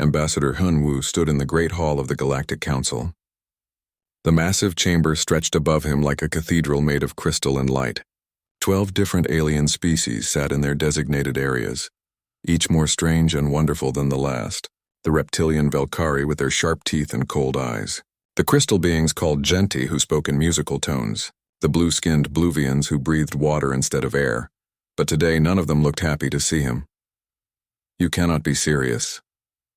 Ambassador Hunwu stood in the Great Hall of the Galactic Council. The massive chamber stretched above him like a cathedral made of crystal and light. 12 different alien species sat in their designated areas, each more strange and wonderful than the last. The reptilian Velkari with their sharp teeth and cold eyes. The crystal beings called Genti who spoke in musical tones. The blue-skinned Bluvians who breathed water instead of air. But today none of them looked happy to see him. "You cannot be serious,"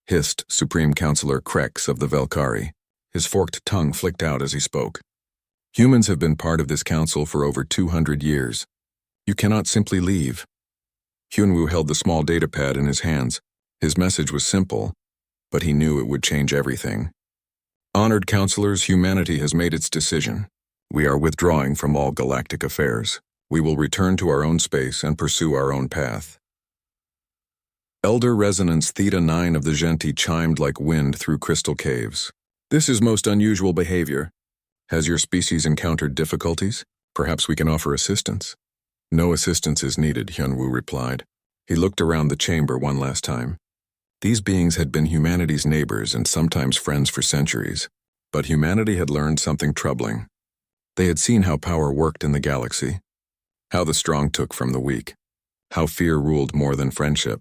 hissed Supreme Counselor Krex of the Velkari. His forked tongue flicked out as he spoke. "Humans have been part of this council for over 200 years. You cannot simply leave." Hunwu held the small datapad in his hands. His message was simple, but he knew it would change everything. "Honored counselors, humanity has made its decision. We are withdrawing from all galactic affairs. We will return to our own space and pursue our own path." Elder Resonance Theta 9 of the Genti chimed like wind through crystal caves. "This is most unusual behavior. Has your species encountered difficulties? Perhaps we can offer assistance." "No assistance is needed," Hunwu replied. He looked around the chamber one last time. These beings had been humanity's neighbors and sometimes friends for centuries, but humanity had learned something troubling. They had seen how power worked in the galaxy, how the strong took from the weak, how fear ruled more than friendship.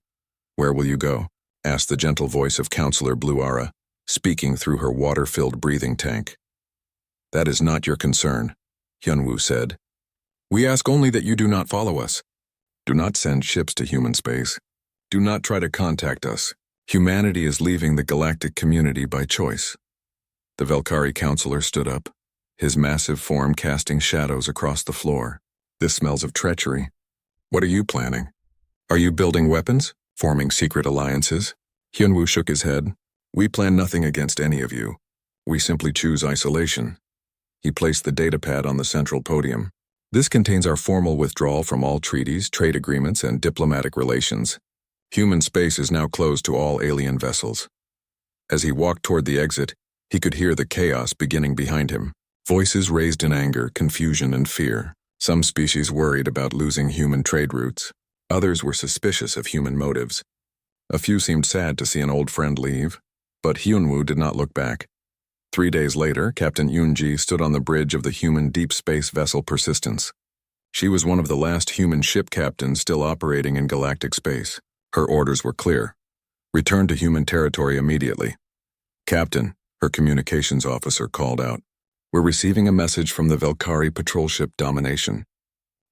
"Where will you go?" asked the gentle voice of Counselor Bluara, speaking through her water-filled breathing tank. "That is not your concern," Hunwu said. "We ask only that you do not follow us. Do not send ships to human space. Do not try to contact us. Humanity is leaving the galactic community by choice." The Velkari counselor stood up, his massive form casting shadows across the floor. "This smells of treachery. What are you planning? Are you building weapons? Forming secret alliances?" Hunwu shook his head. "We plan nothing against any of you. We simply choose isolation." He placed the datapad on the central podium. "This contains our formal withdrawal from all treaties, trade agreements, and diplomatic relations. Human space is now closed to all alien vessels." As he walked toward the exit, he could hear the chaos beginning behind him. Voices raised in anger, confusion, and fear. Some species worried about losing human trade routes. Others were suspicious of human motives. A few seemed sad to see an old friend leave, but Hunwu did not look back. 3 days later, Captain Yunji stood on the bridge of the human deep space vessel Persistence. She was one of the last human ship captains still operating in galactic space. Her orders were clear. "Return to human territory immediately." "Captain," her communications officer called out, "we're receiving a message from the Velkari patrol ship Domination.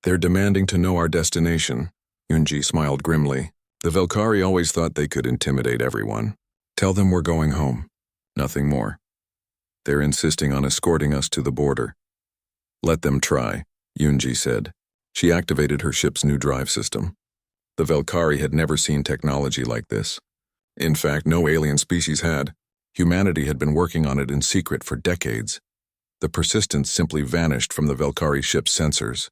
They're demanding to know our destination." Yunji smiled grimly. "The Velkari always thought they could intimidate everyone. Tell them we're going home. Nothing more. They're insisting on escorting us to the border." "Let them try," Yunji said. She activated her ship's new drive system. The Velkari had never seen technology like this. In fact, no alien species had. Humanity had been working on it in secret for decades. The Persistence simply vanished from the Velkari ship's sensors.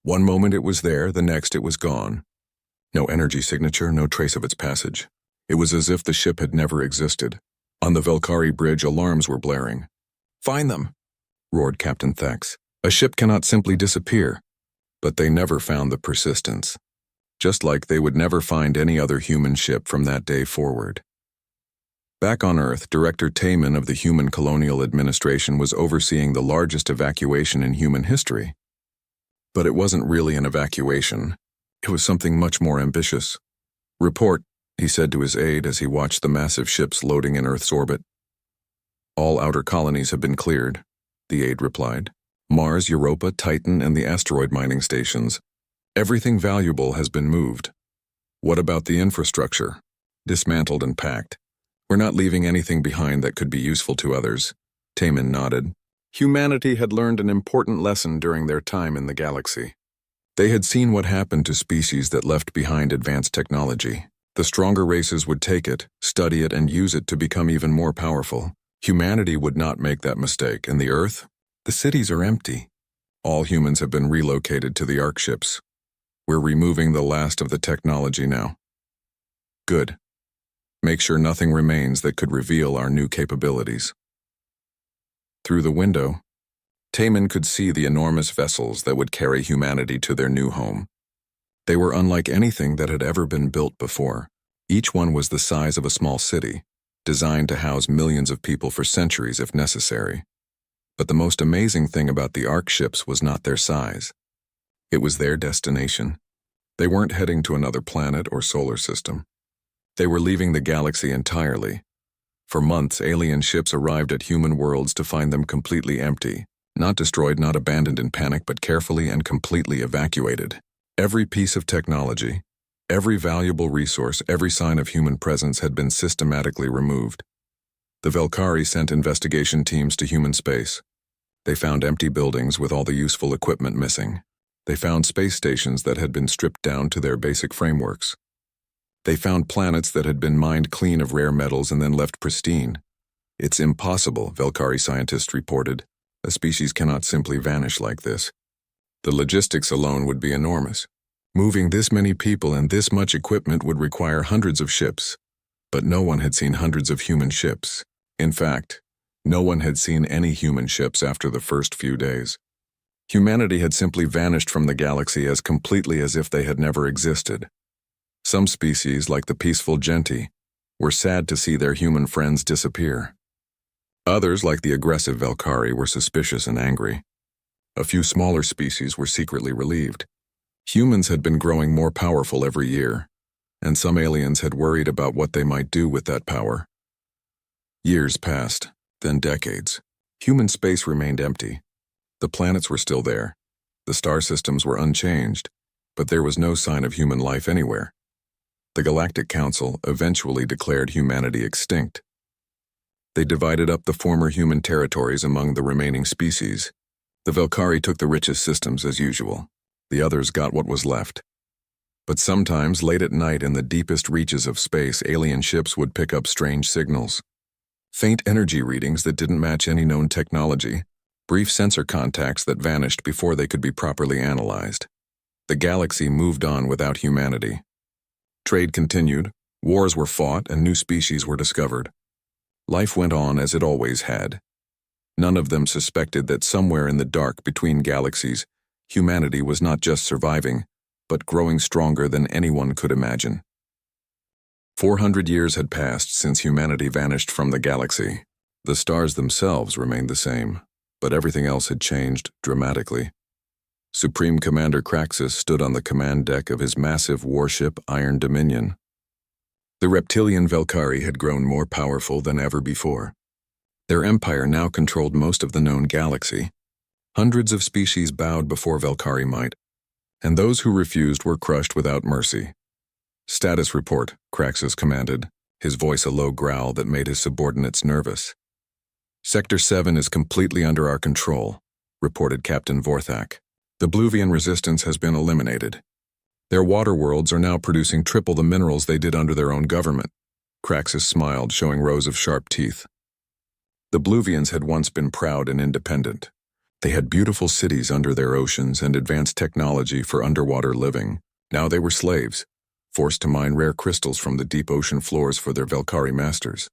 One moment it was there, the next it was gone. No energy signature, no trace of its passage. It was as if the ship had never existed. On the Velkari bridge, alarms were blaring. "Find them!" roared Captain Thax. "A ship cannot simply disappear." But they never found the Persistence. Just like they would never find any other human ship from that day forward. Back on Earth, Director Taman of the Human Colonial Administration was overseeing the largest evacuation in human history. But it wasn't really an evacuation. It was something much more ambitious. "Report," he said to his aide as he watched the massive ships loading in Earth's orbit. "All outer colonies have been cleared," the aide replied. "Mars, Europa, Titan, and the asteroid mining stations. Everything valuable has been moved." "What about the infrastructure?" "Dismantled and packed. We're not leaving anything behind that could be useful to others." Taman nodded. Humanity had learned an important lesson during their time in the galaxy. They had seen what happened to species that left behind advanced technology. The stronger races would take it, study it, and use it to become even more powerful. Humanity would not make that mistake, and the Earth? The cities are empty. All humans have been relocated to the Ark ships. We're removing the last of the technology now. Good. Make sure nothing remains that could reveal our new capabilities. Through the window, Taman could see the enormous vessels that would carry humanity to their new home. They were unlike anything that had ever been built before. Each one was the size of a small city. designed to house millions of people for centuries if necessary. But the most amazing thing about the Ark ships was not their size. It was their destination. They weren't heading to another planet or solar system. They were leaving the galaxy entirely. For months, alien ships arrived at human worlds to find them completely empty, not destroyed, not abandoned in panic, but carefully and completely evacuated. Every piece of technology, every valuable resource, every sign of human presence had been systematically removed. The Velkari sent investigation teams to human space. They found empty buildings with all the useful equipment missing. They found space stations that had been stripped down to their basic frameworks. They found planets that had been mined clean of rare metals and then left pristine. It's impossible, Velkari scientists reported. A species cannot simply vanish like this. The logistics alone would be enormous. Moving this many people and this much equipment would require hundreds of ships. But no one had seen hundreds of human ships. In fact, no one had seen any human ships after the first few days. Humanity had simply vanished from the galaxy as completely as if they had never existed. Some species, like the peaceful Genti, were sad to see their human friends disappear. Others, like the aggressive Velkari, were suspicious and angry. A few smaller species were secretly relieved. Humans had been growing more powerful every year, and some aliens had worried about what they might do with that power. Years passed, then decades. Human space remained empty. The planets were still there. The star systems were unchanged, but there was no sign of human life anywhere. The Galactic Council eventually declared humanity extinct. They divided up the former human territories among the remaining species. The Velkari took the richest systems as usual. The others got what was left. But sometimes, late at night in the deepest reaches of space, alien ships would pick up strange signals. Faint energy readings that didn't match any known technology, brief sensor contacts that vanished before they could be properly analyzed. The galaxy moved on without humanity. Trade continued, wars were fought, and new species were discovered. Life went on as it always had. None of them suspected that somewhere in the dark between galaxies, humanity was not just surviving, but growing stronger than anyone could imagine. 400 years had passed since humanity vanished from the galaxy. The stars themselves remained the same, but everything else had changed dramatically. Supreme Commander Kraxus stood on the command deck of his massive warship Iron Dominion. The reptilian Velkari had grown more powerful than ever before. Their empire now controlled most of the known galaxy. Hundreds of species bowed before Velkari might, and those who refused were crushed without mercy. "Status report," Kraxus commanded, his voice a low growl that made his subordinates nervous. "Sector 7 is completely under our control," reported Captain Vorthak. "The Bluvian resistance has been eliminated. Their water worlds are now producing triple the minerals they did under their own government." Kraxus smiled, showing rows of sharp teeth. The Bluvians had once been proud and independent. They had beautiful cities under their oceans and advanced technology for underwater living. Now they were slaves, forced to mine rare crystals from the deep ocean floors for their Velkari masters.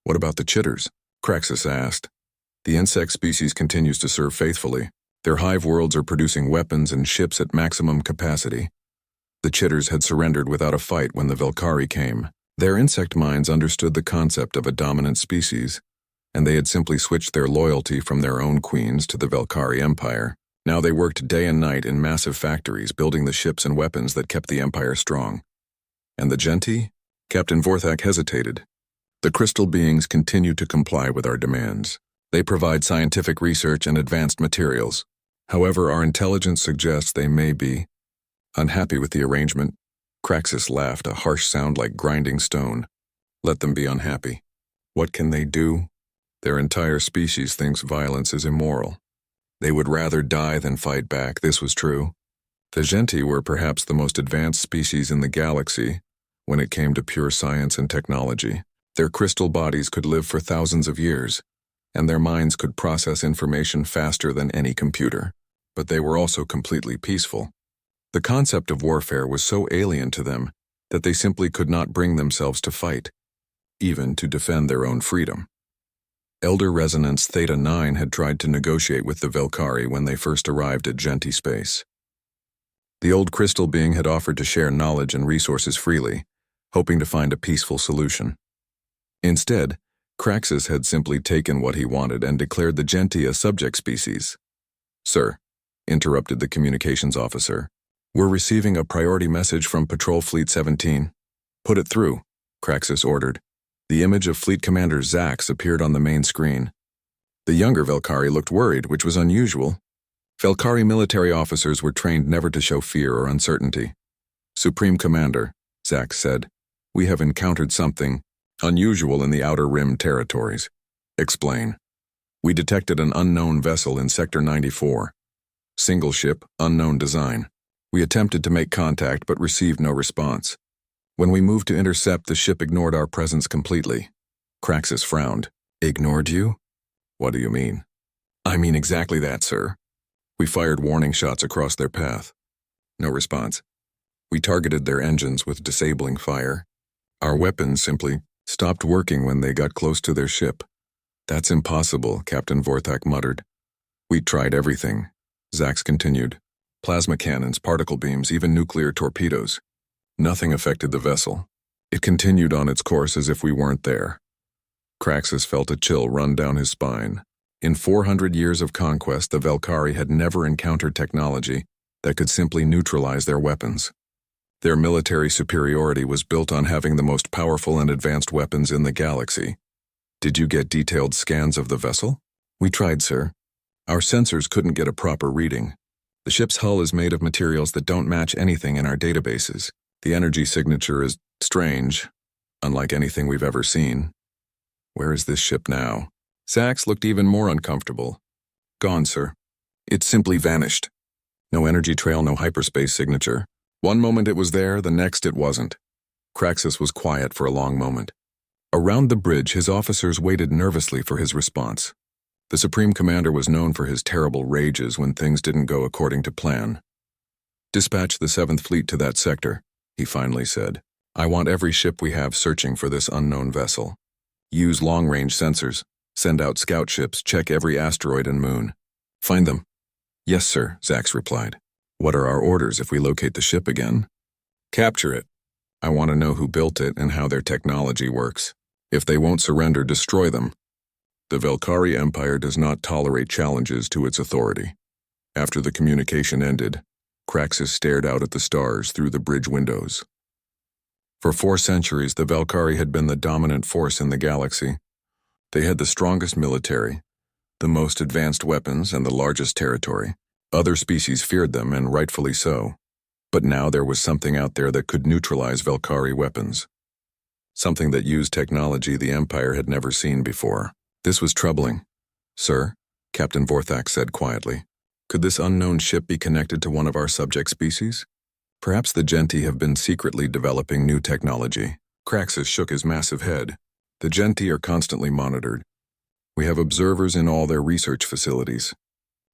"What about the chitters?" Kraxus asked. "The insect species continues to serve faithfully. Their hive worlds are producing weapons and ships at maximum capacity. The chitters had surrendered without a fight when the Velkari came. Their insect minds understood the concept of a dominant species, and they had simply switched their loyalty from their own queens to the Velkari Empire. Now they worked day and night in massive factories, building the ships and weapons that kept the Empire strong." "And the Genti?" Captain Vorthak hesitated. "The crystal beings continue to comply with our demands. They provide scientific research and advanced materials. However, our intelligence suggests they may be unhappy with the arrangement." Kraxus laughed, a harsh sound like grinding stone. "Let them be unhappy. What can they do? Their entire species thinks violence is immoral. They would rather die than fight back." This was true. The Genti were perhaps the most advanced species in the galaxy when it came to pure science and technology. Their crystal bodies could live for thousands of years, and their minds could process information faster than any computer. But they were also completely peaceful. The concept of warfare was so alien to them that they simply could not bring themselves to fight, even to defend their own freedom. Elder Resonance Theta 9 had tried to negotiate with the Velkari when they first arrived at Genti space. The old crystal being had offered to share knowledge and resources freely, hoping to find a peaceful solution. Instead, Craxus had simply taken what he wanted and declared the Genti a subject species. "Sir," interrupted the communications officer, "we're receiving a priority message from Patrol Fleet 17. "Put it through," Craxus ordered. The image of Fleet Commander Zax appeared on the main screen. The younger Velkari looked worried, which was unusual. Velkari military officers were trained never to show fear or uncertainty. "Supreme Commander," Zax said, "we have encountered something unusual in the Outer Rim territories." "Explain." "We detected an unknown vessel in Sector 94. Single ship, unknown design. We attempted to make contact but received no response. When we moved to intercept, the ship ignored our presence completely." Craxus frowned. "Ignored you? What do you mean?" "I mean exactly that, sir. We fired warning shots across their path. No response. We targeted their engines with disabling fire. Our weapons simply stopped working when they got close to their ship." "That's impossible," Captain Vorthak muttered. "We tried everything," Zax continued. "Plasma cannons, particle beams, even nuclear torpedoes. Nothing affected the vessel. It continued on its course as if we weren't there." Craxus felt a chill run down his spine. In 400 years of conquest, the Velkari had never encountered technology that could simply neutralize their weapons. Their military superiority was built on having the most powerful and advanced weapons in the galaxy. "Did you get detailed scans of the vessel?" "We tried, sir. Our sensors couldn't get a proper reading. The ship's hull is made of materials that don't match anything in our databases. The energy signature is strange, unlike anything we've ever seen." "Where is this ship now?" Zax looked even more uncomfortable. "Gone, sir. It simply vanished. No energy trail, no hyperspace signature. One moment it was there, the next it wasn't." Craxus was quiet for a long moment. Around the bridge, his officers waited nervously for his response. The Supreme Commander was known for his terrible rages when things didn't go according to plan. "Dispatch the 7th Fleet to that sector," he finally said. "I want every ship we have searching for this unknown vessel. Use long-range sensors. Send out scout ships, check every asteroid and moon. Find them." "Yes, sir," Zax replied. "What are our orders if we locate the ship again?" "Capture it. I want to know who built it and how their technology works. If they won't surrender, destroy them. The Velkari Empire does not tolerate challenges to its authority." After the communication ended, Craxus stared out at the stars through the bridge windows. For 4 centuries, the Velkari had been the dominant force in the galaxy. They had the strongest military, the most advanced weapons, and the largest territory. Other species feared them, and rightfully so. But now there was something out there that could neutralize Velkari weapons. Something that used technology the Empire had never seen before. This was troubling. "Sir," Captain Vorthak said quietly, "could this unknown ship be connected to one of our subject species? Perhaps the Genti have been secretly developing new technology." Craxus shook his massive head. "The Genti are constantly monitored. We have observers in all their research facilities.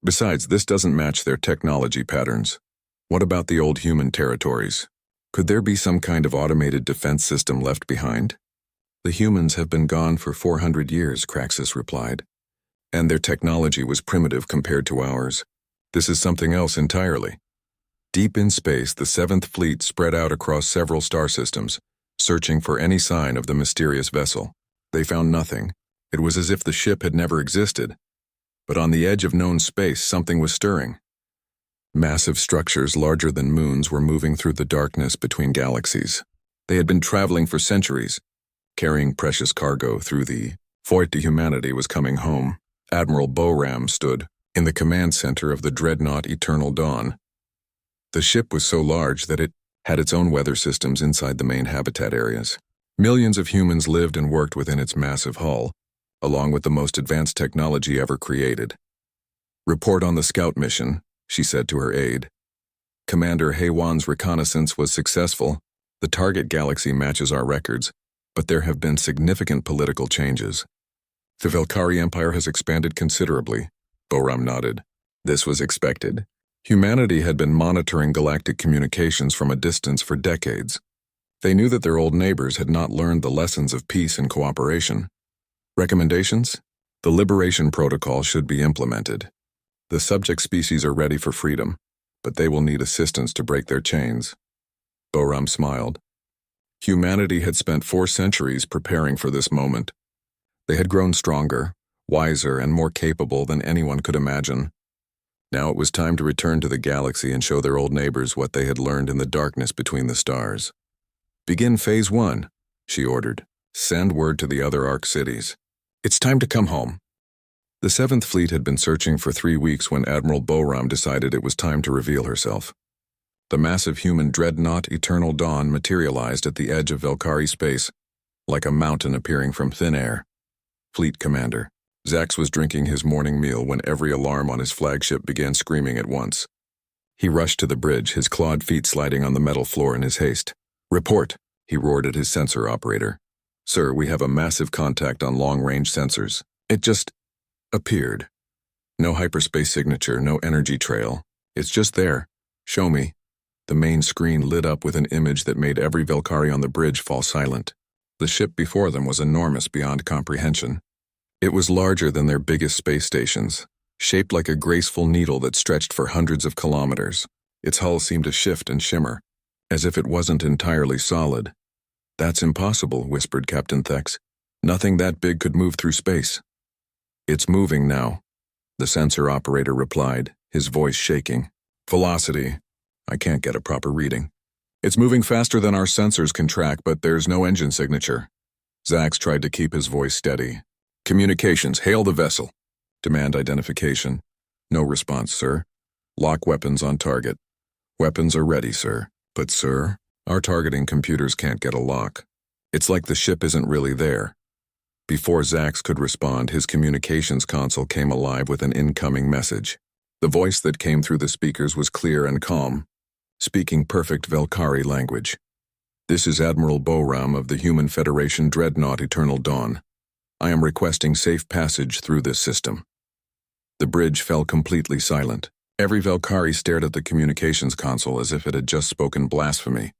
Besides, this doesn't match their technology patterns. What about the old human territories? Could there be some kind of automated defense system left behind?" "The humans have been gone for 400 years, Craxus replied. "And their technology was primitive compared to ours. This is something else entirely." Deep in space, the 7th Fleet spread out across several star systems, searching for any sign of the mysterious vessel. They found nothing. It was as if the ship had never existed. But on the edge of known space, something was stirring. Massive structures larger than moons were moving through the darkness between galaxies. They had been traveling for centuries, carrying precious cargo through the void. To humanity was coming home. Admiral Boram stood in the command center of the dreadnought Eternal Dawn. The ship was so large that it had its own weather systems inside the main habitat areas. Millions of humans lived and worked within its massive hull, along with the most advanced technology ever created. "Report on the scout mission," she said to her aide. "Commander Haywan's reconnaissance was successful. The target galaxy matches our records, but there have been significant political changes. The Velkari Empire has expanded considerably." Boram nodded. "This was expected. Humanity had been monitoring galactic communications from a distance for decades. They knew that their old neighbors had not learned the lessons of peace and cooperation. Recommendations? The Liberation Protocol should be implemented. The subject species are ready for freedom, but they will need assistance to break their chains." Boram smiled. Humanity had spent 4 centuries preparing for this moment. They had grown stronger, wiser, and more capable than anyone could imagine. Now it was time to return to the galaxy and show their old neighbors what they had learned in the darkness between the stars. "Begin Phase 1, she ordered. "Send word to the other Ark cities. It's time to come home." The 7th Fleet had been searching for 3 weeks when Admiral Boram decided it was time to reveal herself. The massive human dreadnought Eternal Dawn materialized at the edge of Velkari space, like a mountain appearing from thin air. Fleet Commander. Zax was drinking his morning meal when every alarm on his flagship began screaming at once. He rushed to the bridge, his clawed feet sliding on the metal floor in his haste. "Report," he roared at his sensor operator. "Sir, we have a massive contact on long-range sensors. It just appeared. No hyperspace signature, no energy trail. It's just there. Show me." The main screen lit up with an image that made every Velkari on the bridge fall silent. The ship before them was enormous beyond comprehension. It was larger than their biggest space stations, shaped like a graceful needle that stretched for hundreds of kilometers. Its hull seemed to shift and shimmer, as if it wasn't entirely solid. "That's impossible," whispered Captain Thex. "Nothing that big could move through space." "It's moving now," the sensor operator replied, his voice shaking. "Velocity. I can't get a proper reading. It's moving faster than our sensors can track, but there's no engine signature." Zax tried to keep his voice steady. "Communications, hail the vessel. Demand identification." "No response, sir." "Lock weapons on target." "Weapons are ready, sir." "But, sir, our targeting computers can't get a lock. It's like the ship isn't really there." Before Zax could respond, his communications console came alive with an incoming message. The voice that came through the speakers was clear and calm, speaking perfect Velkari language. "This is Admiral Boram of the Human Federation Dreadnought Eternal Dawn. I am requesting safe passage through this system." The bridge fell completely silent. Every Velkari stared at the communications console as if it had just spoken blasphemy.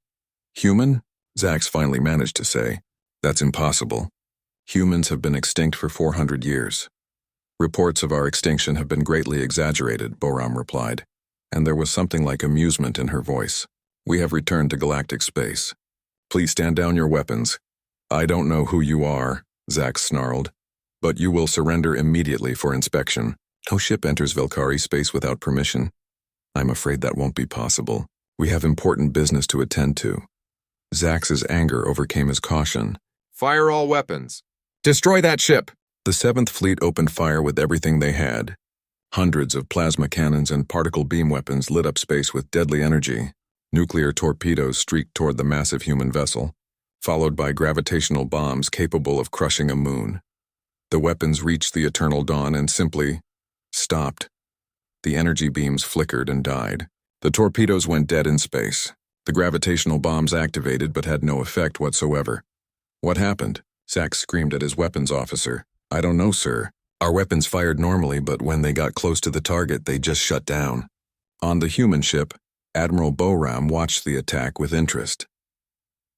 "Human?" Zax finally managed to say. "That's impossible. Humans have been extinct for 400 years. Reports of our extinction have been greatly exaggerated," Boram replied, and there was something like amusement in her voice. "We have returned to galactic space. Please stand down your weapons." "I don't know who you are," Zax snarled, "but you will surrender immediately for inspection. No ship enters Velkari space without permission." "I'm afraid that won't be possible. We have important business to attend to." Zax's anger overcame his caution. "Fire all weapons." "Destroy that ship!" The 7th Fleet opened fire with everything they had. Hundreds of plasma cannons and particle beam weapons lit up space with deadly energy. Nuclear torpedoes streaked toward the massive human vessel, followed by gravitational bombs capable of crushing a moon. The weapons reached the Eternal Dawn and simply stopped. The energy beams flickered and died. The torpedoes went dead in space. The gravitational bombs activated but had no effect whatsoever. "What happened?" Zax screamed at his weapons officer. "I don't know, sir. Our weapons fired normally, but when they got close to the target, they just shut down." On the human ship, Admiral Boram watched the attack with interest.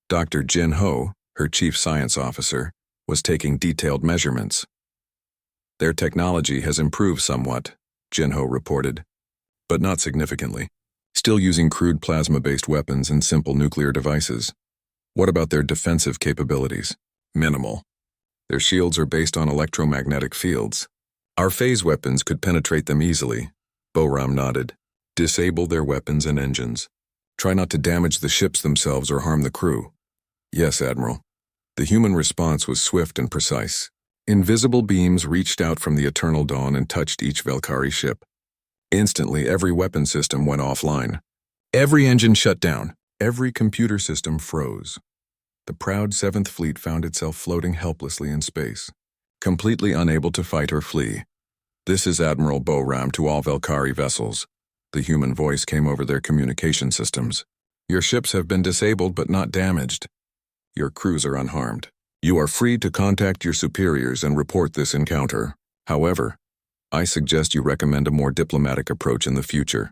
Dr. Jin Ho, her chief science officer, was taking detailed measurements. "Their technology has improved somewhat," Jin Ho reported, "but not significantly. Still using crude plasma-based weapons and simple nuclear devices." "What about their defensive capabilities?" "Minimal. Their shields are based on electromagnetic fields. Our phase weapons could penetrate them easily." Boram nodded. "Disable their weapons and engines. Try not to damage the ships themselves or harm the crew." "Yes, Admiral." The human response was swift and precise. Invisible beams reached out from the Eternal Dawn and touched each Velkari ship. Instantly, every weapon system went offline. Every engine shut down. Every computer system froze. The proud 7th Fleet found itself floating helplessly in space, completely unable to fight or flee. "This is Admiral Boram to all Velkari vessels." The human voice came over their communication systems. "Your ships have been disabled but not damaged. Your crews are unharmed. You are free to contact your superiors and report this encounter. However, I suggest you recommend a more diplomatic approach in the future."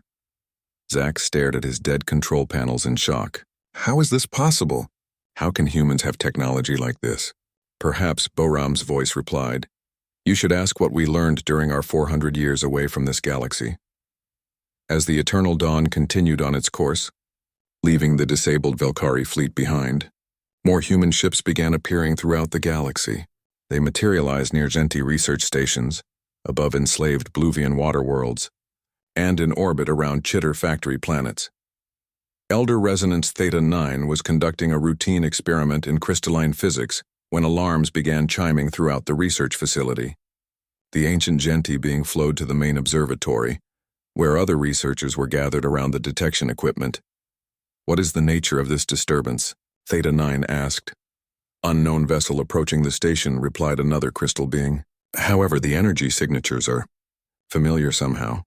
Zax stared at his dead control panels in shock. How is this possible? How can humans have technology like this? "Perhaps," Boram's voice replied. "You should ask what we learned during our 400 years away from this galaxy." As the Eternal Dawn continued on its course, leaving the disabled Velkari fleet behind, More human ships began appearing throughout the galaxy. They materialized near Genti research stations, above enslaved Bluvian water worlds, and in orbit around Chitter factory planets. Elder Resonance Theta 9 was conducting a routine experiment in crystalline physics when alarms began chiming throughout the research facility. The ancient Genti being flowed to the main observatory, where other researchers were gathered around the detection equipment. "What is the nature of this disturbance?" Theta 9 asked. "Unknown vessel approaching the station," replied another crystal being. "However, the energy signatures are familiar somehow."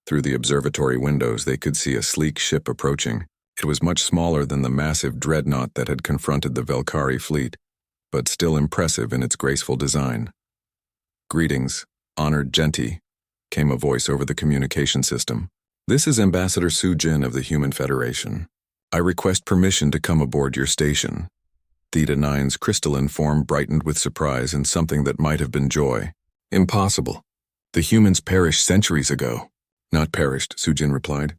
Through the observatory windows, they could see a sleek ship approaching. It was much smaller than the massive dreadnought that had confronted the Velkari fleet, but still impressive in its graceful design. "Greetings, honored Genti," came a voice over the communication system. "This is Ambassador Su Jin of the Human Federation. I request permission to come aboard your station." Theta 9's crystalline form brightened with surprise and something that might have been joy. "Impossible. The humans perished centuries ago." "Not perished," Su Jin replied.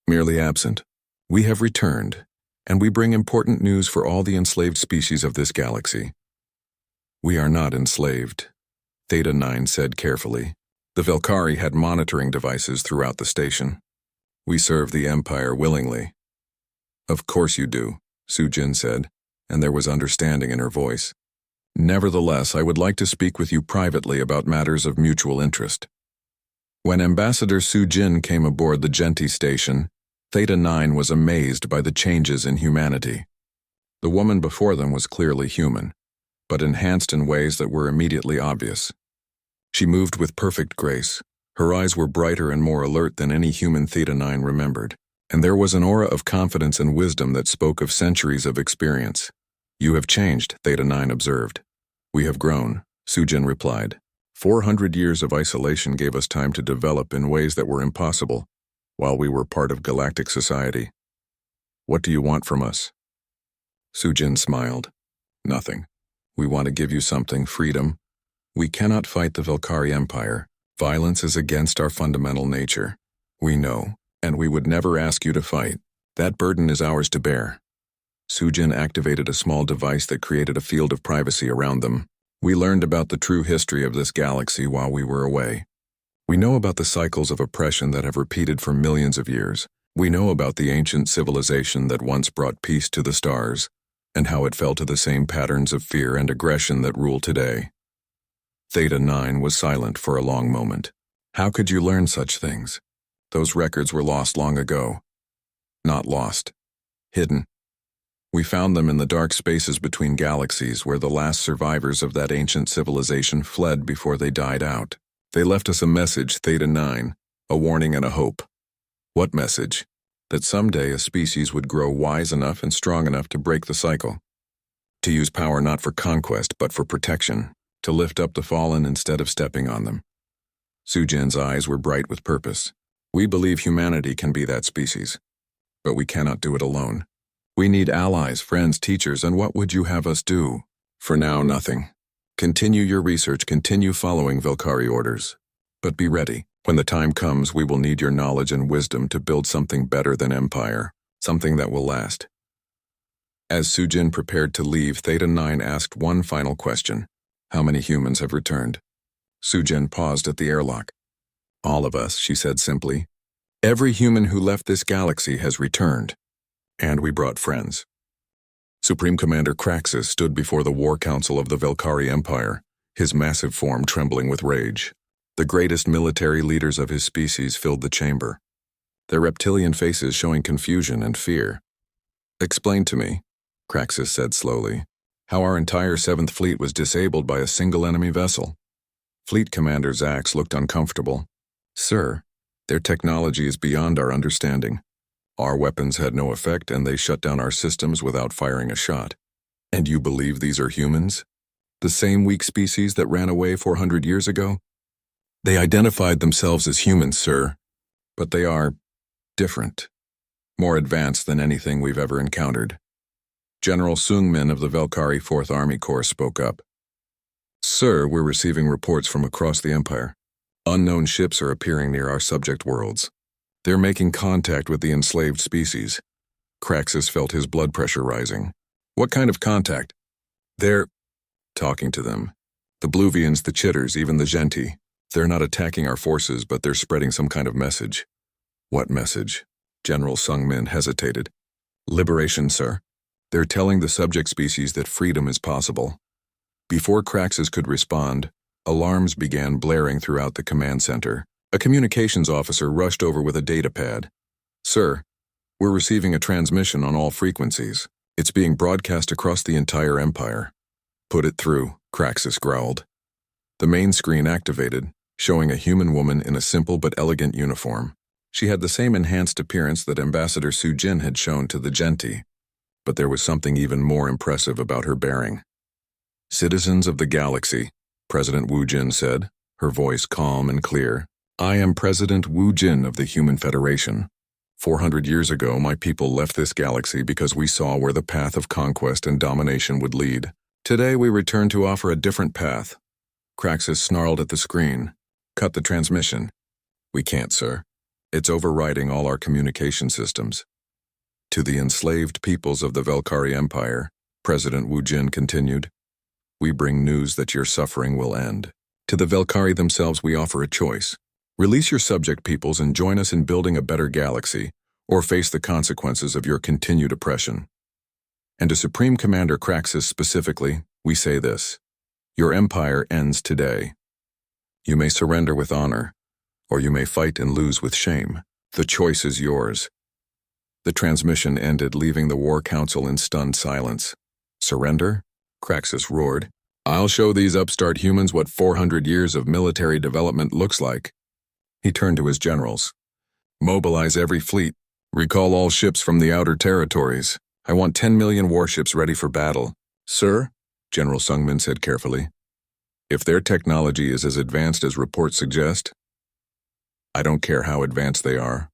"Merely absent. We have returned, and we bring important news for all the enslaved species of this galaxy." "We are not enslaved," Theta 9 said carefully. "The Velkari had monitoring devices throughout the station. We serve the Empire willingly." "Of course you do," Su Jin said, and there was understanding in her voice. "Nevertheless, I would like to speak with you privately about matters of mutual interest." When Ambassador Su Jin came aboard the Genti station, Theta 9 was amazed by the changes in humanity. The woman before them was clearly human, but enhanced in ways that were immediately obvious. She moved with perfect grace. Her eyes were brighter and more alert than any human Theta 9 remembered, and there was an aura of confidence and wisdom that spoke of centuries of experience. "You have changed," Theta 9 observed. "We have grown," Su Jin replied. 400 years of isolation gave us time to develop in ways that were impossible while we were part of galactic society. What do you want from us?" Su Jin smiled. "Nothing. We want to give you something, freedom. We cannot fight the Velkari Empire. Violence is against our fundamental nature. We know, and we would never ask you to fight. That burden is ours to bear." Su Jin activated a small device that created a field of privacy around them. "We learned about the true history of this galaxy while we were away. We know about the cycles of oppression that have repeated for millions of years. We know about the ancient civilization that once brought peace to the stars, and how it fell to the same patterns of fear and aggression that rule today." Theta 9 was silent for a long moment. "How could you learn such things? Those records were lost long ago." "Not lost. Hidden. We found them in the dark spaces between galaxies where the last survivors of that ancient civilization fled before they died out. They left us a message, Theta 9, a warning and a hope." "What message?" "That someday a species would grow wise enough and strong enough to break the cycle. To use power not for conquest but for protection, to lift up the fallen instead of stepping on them." Su Jin's eyes were bright with purpose. "We believe humanity can be that species, but we cannot do it alone. We need allies, friends, teachers, and what would you have us do?" "For now, nothing. Continue your research, continue following Velkari orders. But be ready. When the time comes, we will need your knowledge and wisdom to build something better than Empire, something that will last." As Su Jin prepared to leave, Theta 9 asked one final question. "How many humans have returned?" Su Jin paused at the airlock. "All of us," she said simply. "Every human who left this galaxy has returned. And we brought friends." Supreme Commander Kraxus stood before the War Council of the Velkari Empire, his massive form trembling with rage. The greatest military leaders of his species filled the chamber, their reptilian faces showing confusion and fear. "Explain to me," Kraxus said slowly, "how our entire 7th Fleet was disabled by a single enemy vessel." Fleet Commander Zax looked uncomfortable. "Sir, their technology is beyond our understanding. Our weapons had no effect and they shut down our systems without firing a shot. And you believe these are humans? The same weak species that ran away 400 years ago? They identified themselves as humans, sir, but they are different, more advanced than anything we've ever encountered." General Sungmin of the Velkari 4th Army Corps spoke up. "Sir, we're receiving reports from across the Empire. Unknown ships are appearing near our subject worlds. They're making contact with the enslaved species." Kraxus felt his blood pressure rising. What kind of contact? They're talking to them. The Bluvians, the Chitters, even the Genti. They're not attacking our forces, but they're spreading some kind of message. What message? General Sung-min hesitated. Liberation, sir. They're telling the subject species that freedom is possible. Before Kraxus could respond, alarms began blaring throughout the command center. A communications officer rushed over with a data pad. Sir, we're receiving a transmission on all frequencies. It's being broadcast across the entire empire. Put it through, Kraxus growled. The main screen activated, showing a human woman in a simple but elegant uniform. She had the same enhanced appearance that Ambassador Su-jin had shown to the Genti, but there was something even more impressive about her bearing. Citizens of the galaxy, President Wu Jin said, her voice calm and clear. I am President Wu Jin of the Human Federation. 400 years ago, my people left this galaxy because we saw where the path of conquest and domination would lead. Today, we return to offer a different path. Kraxus snarled at the screen. Cut the transmission. We can't, sir. It's overriding all our communication systems. To the enslaved peoples of the Velkari Empire, President Wu Jin continued, we bring news that your suffering will end. To the Velkari themselves, we offer a choice. Release your subject peoples and join us in building a better galaxy, or face the consequences of your continued oppression. And to Supreme Commander Kraxus specifically, we say this. Your empire ends today. You may surrender with honor, or you may fight and lose with shame. The choice is yours. The transmission ended, leaving the War Council in stunned silence. Surrender? Kraxus roared. I'll show these upstart humans what 400 years of military development looks like. He turned to his generals. Mobilize every fleet. Recall all ships from the outer territories. I want 10 million warships ready for battle. Sir, General Sung-min said carefully, if their technology is as advanced as reports suggest, I don't care how advanced they are.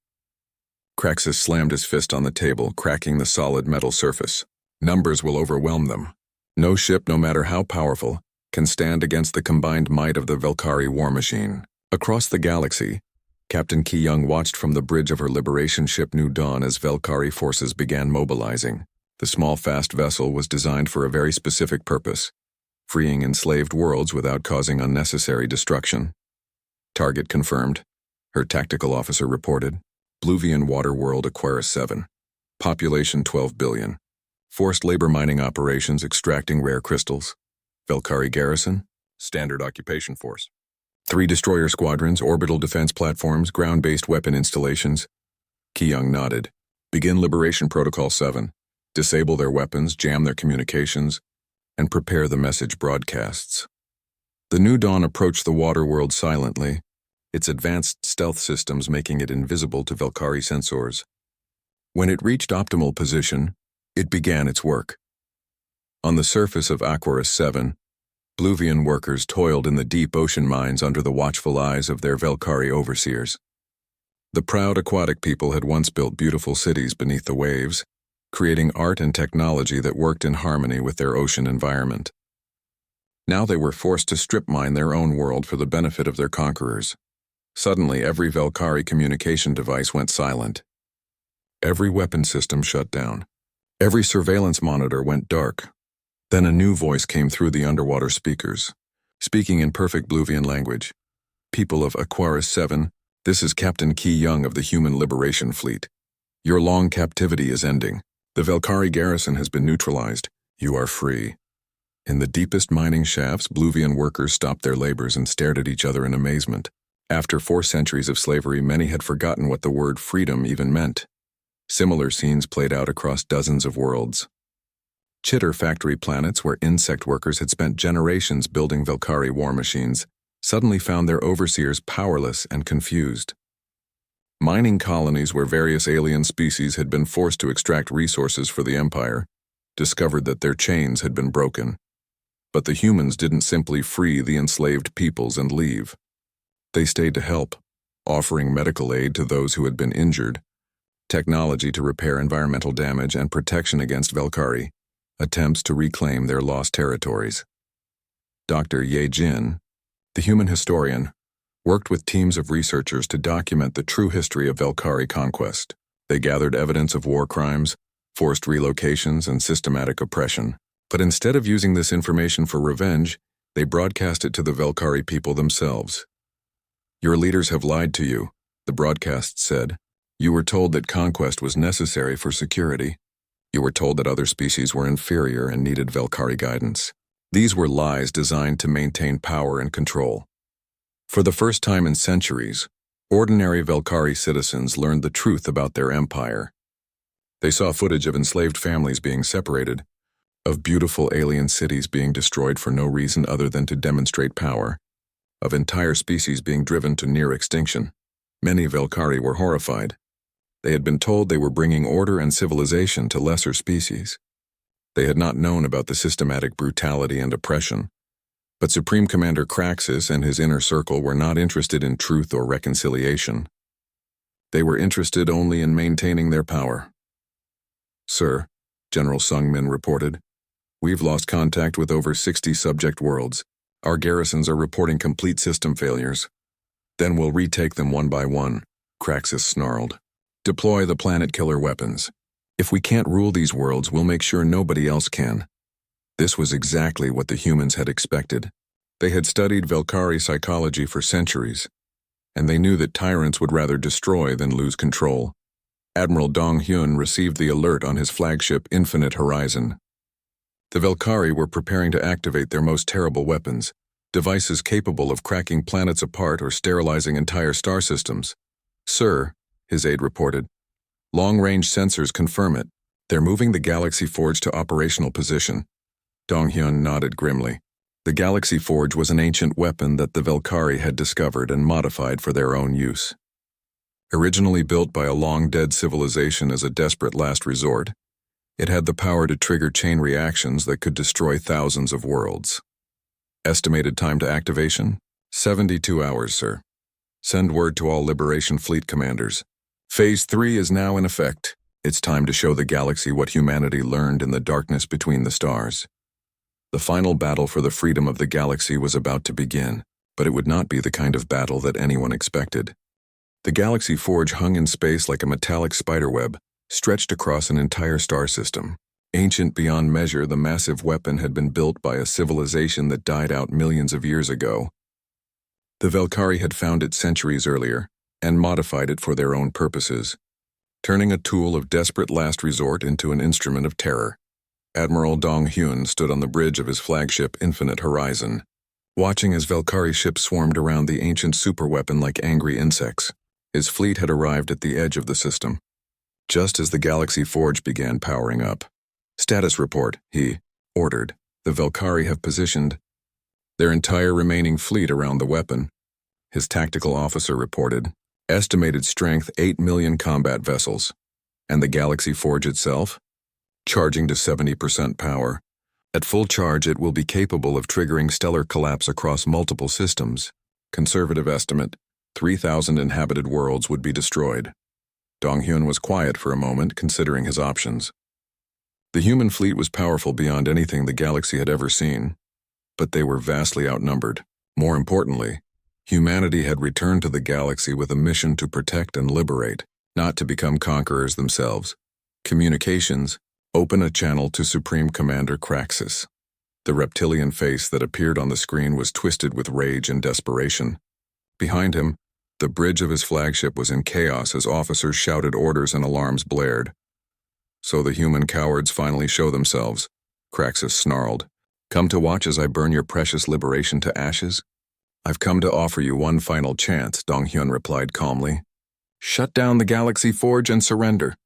Kraxus slammed his fist on the table, cracking the solid metal surface. Numbers will overwhelm them. No ship, no matter how powerful, can stand against the combined might of the Velkari war machine. Across the galaxy, Captain Ki-young watched from the bridge of her liberation ship New Dawn as Velkari forces began mobilizing. The small, fast vessel was designed for a very specific purpose, freeing enslaved worlds without causing unnecessary destruction. Target confirmed, her tactical officer reported. Bluvian Water World Aquarius 7. Population 12 billion. Forced labor mining operations extracting rare crystals. Velkari Garrison, Standard Occupation Force. 3 destroyer squadrons, orbital defense platforms, ground-based weapon installations. Ki-young nodded. Begin Liberation Protocol 7. Disable their weapons, jam their communications, and prepare the message broadcasts. The New Dawn approached the water world silently, its advanced stealth systems making it invisible to Velkari sensors. When it reached optimal position, it began its work. On the surface of Aquarius 7, Bluvian workers toiled in the deep ocean mines under the watchful eyes of their Velkari overseers. The proud aquatic people had once built beautiful cities beneath the waves, creating art and technology that worked in harmony with their ocean environment. Now they were forced to strip mine their own world for the benefit of their conquerors. Suddenly, every Velkari communication device went silent. Every weapon system shut down. Every surveillance monitor went dark. Then a new voice came through the underwater speakers, speaking in perfect Bluvian language. People of Aquarius 7, this is Captain Ki-young of the Human Liberation Fleet. Your long captivity is ending. The Velkari garrison has been neutralized. You are free. In the deepest mining shafts, Bluvian workers stopped their labors and stared at each other in amazement. After 4 centuries of slavery, many had forgotten what the word freedom even meant. Similar scenes played out across dozens of worlds. Chitter factory planets, where insect workers had spent generations building Velkari war machines, suddenly found their overseers powerless and confused. Mining colonies where various alien species had been forced to extract resources for the Empire discovered that their chains had been broken. But the humans didn't simply free the enslaved peoples and leave. They stayed to help, offering medical aid to those who had been injured, technology to repair environmental damage, and protection against Velkari attempts to reclaim their lost territories. Dr. Ye Jin, the human historian, worked with teams of researchers to document the true history of Velkari conquest. They gathered evidence of war crimes, forced relocations, and systematic oppression. But instead of using this information for revenge, they broadcast it to the Velkari people themselves. "Your leaders have lied to you," the broadcast said. "You were told that conquest was necessary for security. You were told that other species were inferior and needed Velkari guidance. These were lies designed to maintain power and control." For the first time in centuries, ordinary Velkari citizens learned the truth about their empire. They saw footage of enslaved families being separated, of beautiful alien cities being destroyed for no reason other than to demonstrate power, of entire species being driven to near extinction. Many Velkari were horrified. They had been told they were bringing order and civilization to lesser species. They had not known about the systematic brutality and oppression. But Supreme Commander Craxus and his inner circle were not interested in truth or reconciliation. They were interested only in maintaining their power. "Sir," General Sungmin reported, "we've lost contact with over 60 subject worlds. Our garrisons are reporting complete system failures. Then we'll retake them one by one," Craxus snarled. "Deploy the planet-killer weapons. If we can't rule these worlds, we'll make sure nobody else can." This was exactly what the humans had expected. They had studied Velkari psychology for centuries, and they knew that tyrants would rather destroy than lose control. Admiral Dong Hyun received the alert on his flagship Infinite Horizon. The Velkari were preparing to activate their most terrible weapons, devices capable of cracking planets apart or sterilizing entire star systems. "Sir," his aide reported, "long-range sensors confirm it. They're moving the Galaxy Forge to operational position." Dong Hyun nodded grimly. The Galaxy Forge was an ancient weapon that the Velkari had discovered and modified for their own use. Originally built by a long-dead civilization as a desperate last resort, it had the power to trigger chain reactions that could destroy thousands of worlds. Estimated time to activation? 72 hours, sir. Send word to all Liberation Fleet commanders. Phase 3 is now in effect. It's time to show the galaxy what humanity learned in the darkness between the stars. The final battle for the freedom of the galaxy was about to begin, but it would not be the kind of battle that anyone expected. The Galaxy Forge hung in space like a metallic spiderweb, stretched across an entire star system. Ancient beyond measure, the massive weapon had been built by a civilization that died out millions of years ago. The Velkari had found it centuries earlier, and modified it for their own purposes, turning a tool of desperate last resort into an instrument of terror. Admiral Dong Hyun stood on the bridge of his flagship Infinite Horizon, watching as Velkari ships swarmed around the ancient superweapon like angry insects. His fleet had arrived at the edge of the system, just as the Galaxy Forge began powering up. "Status report," he ordered. "The Velkari have positioned their entire remaining fleet around the weapon," his tactical officer reported. "Estimated strength 8 million combat vessels. And the Galaxy Forge itself? Charging to 70% power. At full charge, it will be capable of triggering stellar collapse across multiple systems. Conservative estimate, 3,000 inhabited worlds would be destroyed." Dong Hyun was quiet for a moment, considering his options. The human fleet was powerful beyond anything the galaxy had ever seen, but they were vastly outnumbered. More importantly, humanity had returned to the galaxy with a mission to protect and liberate, not to become conquerors themselves. Communications, open a channel to Supreme Commander Craxus. The reptilian face that appeared on the screen was twisted with rage and desperation. Behind him, the bridge of his flagship was in chaos as officers shouted orders and alarms blared. "So the human cowards finally show themselves," Craxus snarled. "Come to watch as I burn your precious liberation to ashes?" "I've come to offer you one final chance," Dong Hyun replied calmly. "Shut down the Galaxy Forge and surrender.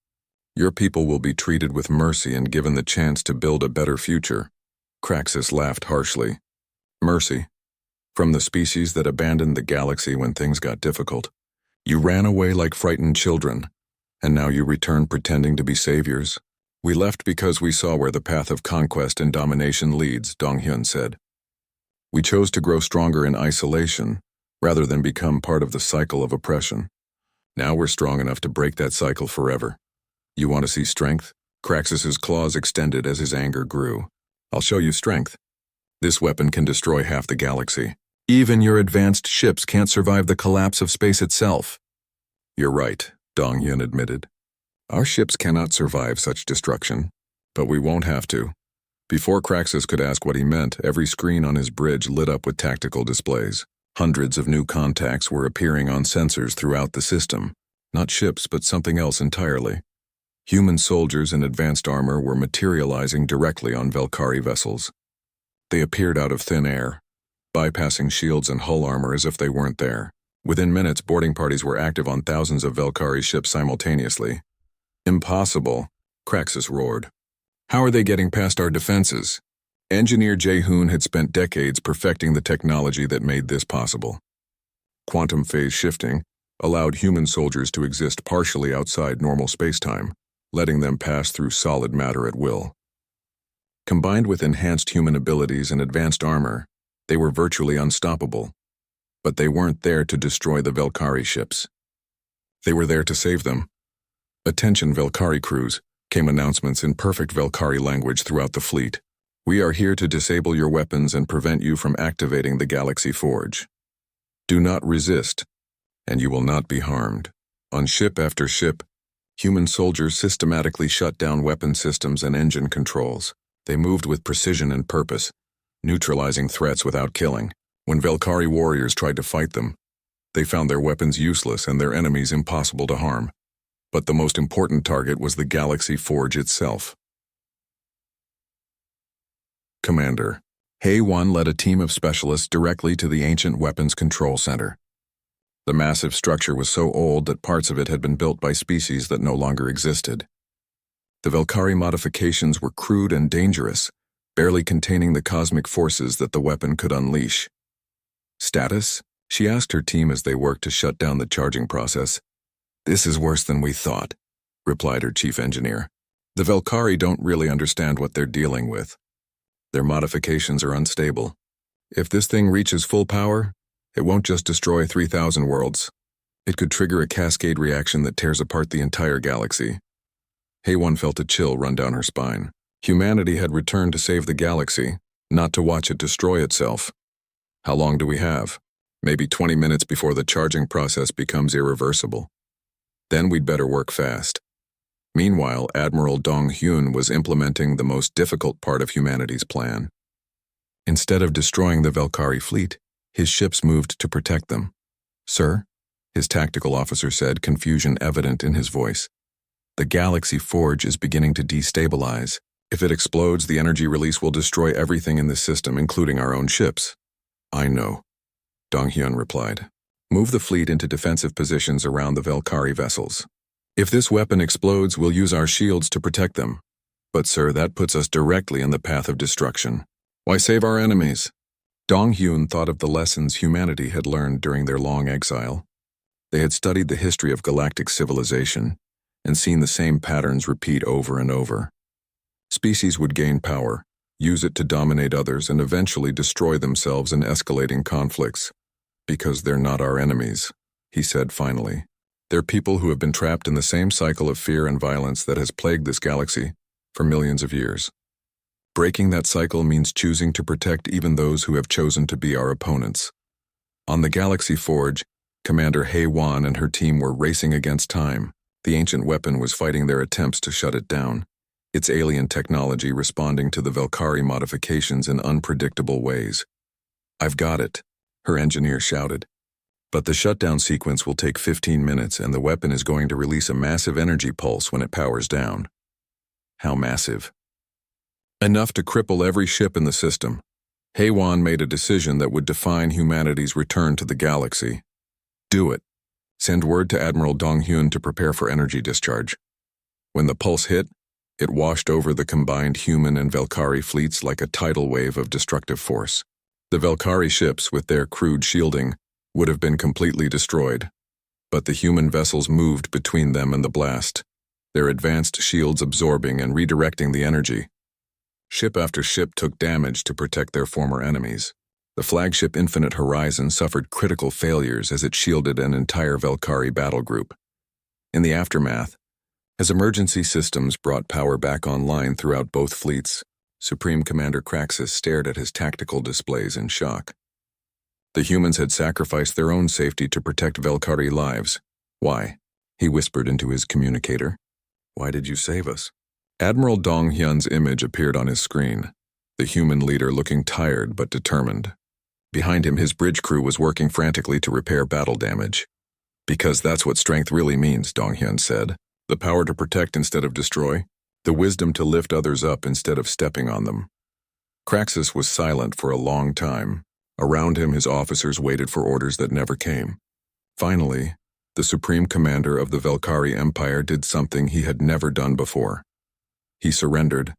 Your people will be treated with mercy and given the chance to build a better future." Craxus laughed harshly. "Mercy? From the species that abandoned the galaxy when things got difficult. You ran away like frightened children, and now you return pretending to be saviors." "We left because we saw where the path of conquest and domination leads," Dong Hyun said. "We chose to grow stronger in isolation, rather than become part of the cycle of oppression. Now we're strong enough to break that cycle forever. You want to see strength?" Craxus's claws extended as his anger grew. "I'll show you strength. This weapon can destroy half the galaxy. Even your advanced ships can't survive the collapse of space itself." "You're right," Dong Hyun admitted. Our ships cannot survive such destruction, but we won't have to. Before Craxus could ask what he meant, every screen on his bridge lit up with tactical displays. Hundreds of new contacts were appearing on sensors throughout the system. Not ships, but something else entirely. Human soldiers in advanced armor were materializing directly on Velkari vessels. They appeared out of thin air, bypassing shields and hull armor as if they weren't there. Within minutes, boarding parties were active on thousands of Velkari ships simultaneously. Impossible, Craxus roared. How are they getting past our defenses? Engineer Jae-hoon had spent decades perfecting the technology that made this possible. Quantum phase shifting allowed human soldiers to exist partially outside normal spacetime, letting them pass through solid matter at will. Combined with enhanced human abilities and advanced armor, they were virtually unstoppable. But they weren't there to destroy the Velkari ships. They were there to save them. Attention Velkari crews, came announcements in perfect Velkari language throughout the fleet. We are here to disable your weapons and prevent you from activating the Galaxy Forge. Do not resist, and you will not be harmed. On ship after ship, human soldiers systematically shut down weapon systems and engine controls. They moved with precision and purpose, neutralizing threats without killing. When Velkari warriors tried to fight them, they found their weapons useless and their enemies impossible to harm. But the most important target was the Galaxy Forge itself. Commander Hae-won led a team of specialists directly to the ancient weapons control center. The massive structure was so old that parts of it had been built by species that no longer existed. The Velkari modifications were crude and dangerous, barely containing the cosmic forces that the weapon could unleash. Status? She asked her team as they worked to shut down the charging process. This is worse than we thought, replied her chief engineer. The Velkari don't really understand what they're dealing with. Their modifications are unstable. If this thing reaches full power, it won't just destroy 3,000 worlds. It could trigger a cascade reaction that tears apart the entire galaxy. Hae-won felt a chill run down her spine. Humanity had returned to save the galaxy, not to watch it destroy itself. How long do we have? Maybe 20 minutes before the charging process becomes irreversible. Then we'd better work fast. Meanwhile, Admiral Dong-hyun was implementing the most difficult part of humanity's plan. Instead of destroying the Velkari fleet, his ships moved to protect them. Sir, his tactical officer said, confusion evident in his voice. The Galaxy Forge is beginning to destabilize. If it explodes, the energy release will destroy everything in this system, including our own ships. I know, Dong-hyun replied. Move the fleet into defensive positions around the Velkari vessels. If this weapon explodes, we'll use our shields to protect them. But sir, that puts us directly in the path of destruction. Why save our enemies? Dong-hyun thought of the lessons humanity had learned during their long exile. They had studied the history of galactic civilization and seen the same patterns repeat over and over. Species would gain power, use it to dominate others, and eventually destroy themselves in escalating conflicts. Because they're not our enemies, he said finally. They're people who have been trapped in the same cycle of fear and violence that has plagued this galaxy for millions of years. Breaking that cycle means choosing to protect even those who have chosen to be our opponents. On the Galaxy Forge, Commander Hae-won and her team were racing against time. The ancient weapon was fighting their attempts to shut it down, its alien technology responding to the Velkari modifications in unpredictable ways. I've got it, her engineer shouted. But the shutdown sequence will take 15 minutes and the weapon is going to release a massive energy pulse when it powers down. How massive? Enough to cripple every ship in the system. Hae-won made a decision that would define humanity's return to the galaxy. Do it. Send word to Admiral Dong-hyun to prepare for energy discharge. When the pulse hit, it washed over the combined human and Velkari fleets like a tidal wave of destructive force. The Velkari ships, with their crude shielding, would have been completely destroyed. But the human vessels moved between them and the blast, their advanced shields absorbing and redirecting the energy. Ship after ship took damage to protect their former enemies. The flagship Infinite Horizon suffered critical failures as it shielded an entire Velkari battle group. In the aftermath, as emergency systems brought power back online throughout both fleets, Supreme Commander Craxus stared at his tactical displays in shock. The humans had sacrificed their own safety to protect Velkari lives. Why? He whispered into his communicator. Why did you save us? Admiral Dong Hyun's image appeared on his screen, the human leader looking tired but determined. Behind him, his bridge crew was working frantically to repair battle damage. Because that's what strength really means, Dong Hyun said. The power to protect instead of destroy. The wisdom to lift others up instead of stepping on them. Craxus was silent for a long time. Around him, his officers waited for orders that never came. Finally, the supreme commander of the Velkari Empire did something he had never done before. He surrendered.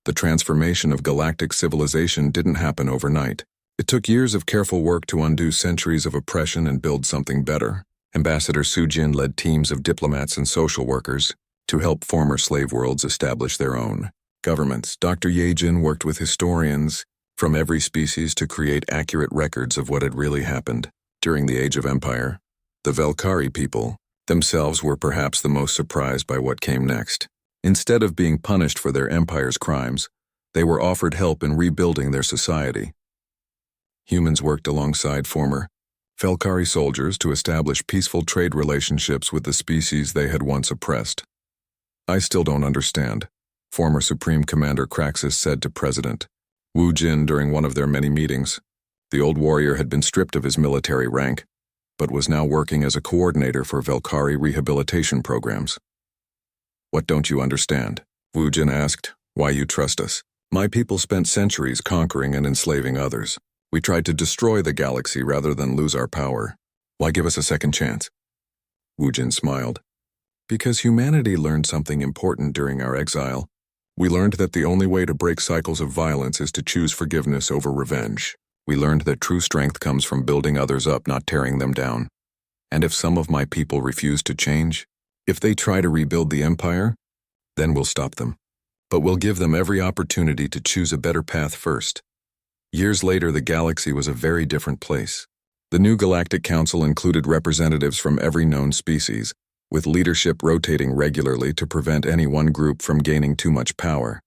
The transformation of galactic civilization didn't happen overnight. It took years of careful work to undo centuries of oppression and build something better. Ambassador Sujin led teams of diplomats and social workers to help former slave worlds establish their own governments. Dr. Yejin worked with historians from every species to create accurate records of what had really happened during the Age of Empire. The Velkari people themselves were perhaps the most surprised by what came next. Instead of being punished for their empire's crimes, they were offered help in rebuilding their society. Humans worked alongside former Velkari soldiers to establish peaceful trade relationships with the species they had once oppressed. I still don't understand, former Supreme Commander Craxus said to President Wu Jin during one of their many meetings. The old warrior had been stripped of his military rank, but was now working as a coordinator for Velkari rehabilitation programs. What don't you understand? Wu Jin asked. Why you trust us? My people spent centuries conquering and enslaving others. We tried to destroy the galaxy rather than lose our power. Why give us a second chance? Wu Jin smiled. Because humanity learned something important during our exile. We learned that the only way to break cycles of violence is to choose forgiveness over revenge. We learned that true strength comes from building others up, not tearing them down. And if some of my people refuse to change, if they try to rebuild the empire, then we'll stop them. But we'll give them every opportunity to choose a better path first. Years later, the galaxy was a very different place. The new Galactic Council included representatives from every known species, with leadership rotating regularly to prevent any one group from gaining too much power.